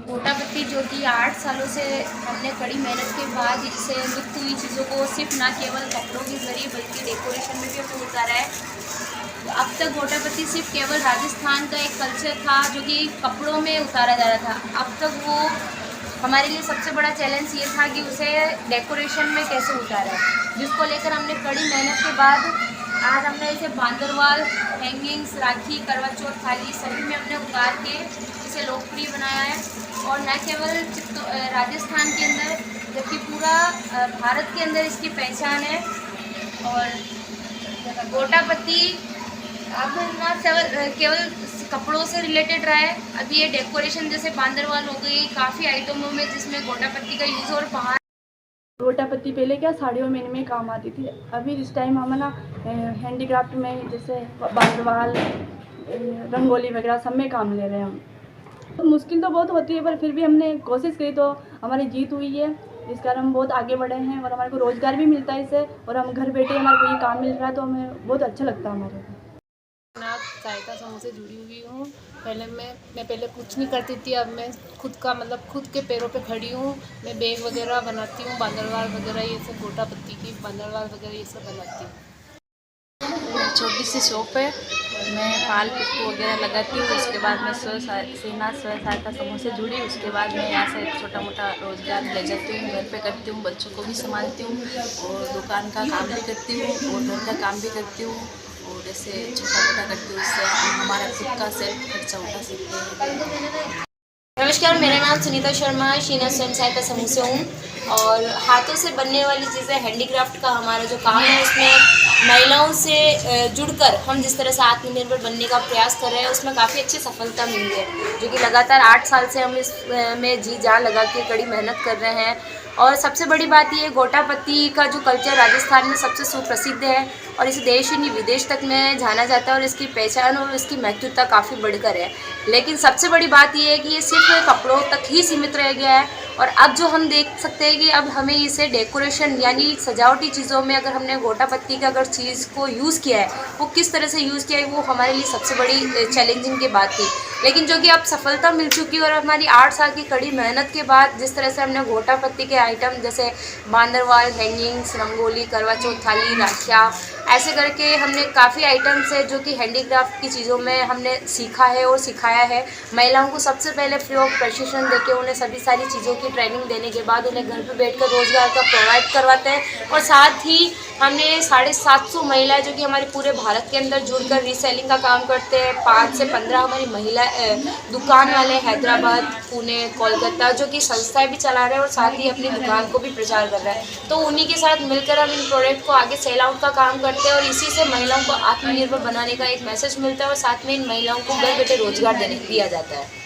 गोटापत्ती जो कि 8 सालों से हमने कड़ी मेहनत के बाद इसे लुप्त हुई चीज़ों को सिर्फ ना केवल कपड़ों के ज़रिए बल्कि डेकोरेशन में भी हमने उतारा है। तो अब तक गोटापत्ती सिर्फ केवल राजस्थान का एक कल्चर था जो कि कपड़ों में उतारा जा रहा था। अब तक वो हमारे लिए सबसे बड़ा चैलेंज ये था कि उसे डेकोरेशन में कैसे उतारा, जिसको लेकर हमने कड़ी मेहनत के बाद आज हमने इसे बांदरवाल, हैंगिंग्स, राखी, करवा चौथ, थाली सभी में हमने उतार के इसे लोकप्रिय बनाया है। और न केवल राजस्थान के अंदर जबकि पूरा भारत के अंदर इसकी पहचान है। और गोटापत्ती अब ना केवल कपड़ों से रिलेटेड रहा है, अभी ये डेकोरेशन जैसे बांदरवाल हो गई, काफ़ी आइटमों में जिसमें गोटापत्ती का यूज़ और पहाड़। गोटापत्ती पहले क्या साड़ियों में इनमें काम आती थी, अभी इस टाइम हम ना हैंडीक्राफ्ट में जैसे बांदरवाल, रंगोली वगैरह सब में काम ले रहे हैं हम। तो मुश्किल तो बहुत होती है पर फिर भी हमने कोशिश की तो हमारी जीत हुई है। इस कारण हम बहुत आगे बढ़े हैं और हमारे को रोज़गार भी मिलता है इससे, और हम घर बैठे हमारे को ये काम मिल रहा है तो हमें बहुत अच्छा लगता है हमारे को। नाथ सहायता समूह से जुड़ी हुई हूँ। मैं पहले कुछ नहीं करती थी, अब मैं खुद का खुद के पैरों पे खड़ी हूँ। मैं बैग वगैरह बनाती हूँ, बांदरवाल वगैरह ये सब, गोटापत्ती की बांदरवाल वगैरह ये सब बनाती हूँ। छोटी सी शॉप है, मैं पाल पिट्ठू वगैरह लगाती हूँ। उसके बाद मैं स्व सहायता समूह से जुड़ी, उसके बाद मैं यहाँ से छोटा मोटा रोज़गार ले जाती हूँ, घर पे करती हूँ, बच्चों को भी संभालती हूँ और दुकान का काम भी करती हूँ और घर का काम भी करती हूँ और ऐसे छोटा मोटा करती हूँ। उससे हम हमारा खुद का सेल्फ खर्चा उठा सकते हैं। नमस्कार, मेरा नाम सुनीता शर्मा है, शीना स्वयं सहायता समूह से हूँ। और हाथों से बनने वाली चीज़ें, हैंडीक्राफ्ट का हमारा जो काम है उसमें महिलाओं से जुड़कर हम जिस तरह से आत्मनिर्भर बनने का प्रयास कर रहे हैं उसमें काफ़ी अच्छी सफलता मिली है, जो कि लगातार 8 साल से हम इस में जी जान लगा के कड़ी मेहनत कर रहे हैं। और सबसे बड़ी बात ये, गोटापत्ती का जो कल्चर राजस्थान में सबसे सुप्रसिद्ध है और इसे देश ही नहीं विदेश तक में जाना जाता है और इसकी पहचान और इसकी महत्वता काफ़ी बढ़कर है। लेकिन सबसे बड़ी बात यह है कि ये सिर्फ कपड़ों तक ही सीमित रह गया है। और अब जो हम देख सकते हैं कि अब हमें इसे डेकोरेशन यानी सजावटी चीज़ों में अगर हमने गोटापत्ती का अगर चीज़ को यूज़ किया है, वो किस तरह से यूज़ किया है, वो हमारे लिए सबसे बड़ी चैलेंजिंग की बात थी। लेकिन जो कि अब सफलता मिल चुकी है और हमारी 8 साल की कड़ी मेहनत के बाद जिस तरह से हमने गोटापत्ती के आइटम जैसे बांदरवाल, हैंगिंग्स, रंगोली, करवा चौथ थाली, राखियाँ, ऐसे करके हमने काफ़ी आइटम्स है जो कि हैंडीक्राफ्ट की चीज़ों में हमने सीखा है और सिखाया है। महिलाओं को सबसे पहले फ्री ऑफ प्रशिक्षण देके उन्हें सभी सारी चीज़ों की ट्रेनिंग देने के बाद उन्हें घर पर बैठकर रोज़गार का प्रोवाइड करवाते हैं। और साथ ही हमने 750 महिलाएं जो कि हमारे पूरे भारत के अंदर जुड़कर रीसेलिंग का काम करते हैं। 5 से 15 हमारी महिला दुकान वाले हैदराबाद, पुणे, कोलकाता जो कि संस्थाएं भी चला रहे हैं और साथ ही अपनी दुकान को भी प्रचार कर रहे हैं। तो उन्हीं के साथ मिलकर हम इन प्रोडक्ट को आगे सेल आउट का काम करते हैं और इसी से महिलाओं को आत्मनिर्भर बनाने का एक मैसेज मिलता है और साथ में इन महिलाओं को घर बैठे रोजगार दिया जाता है।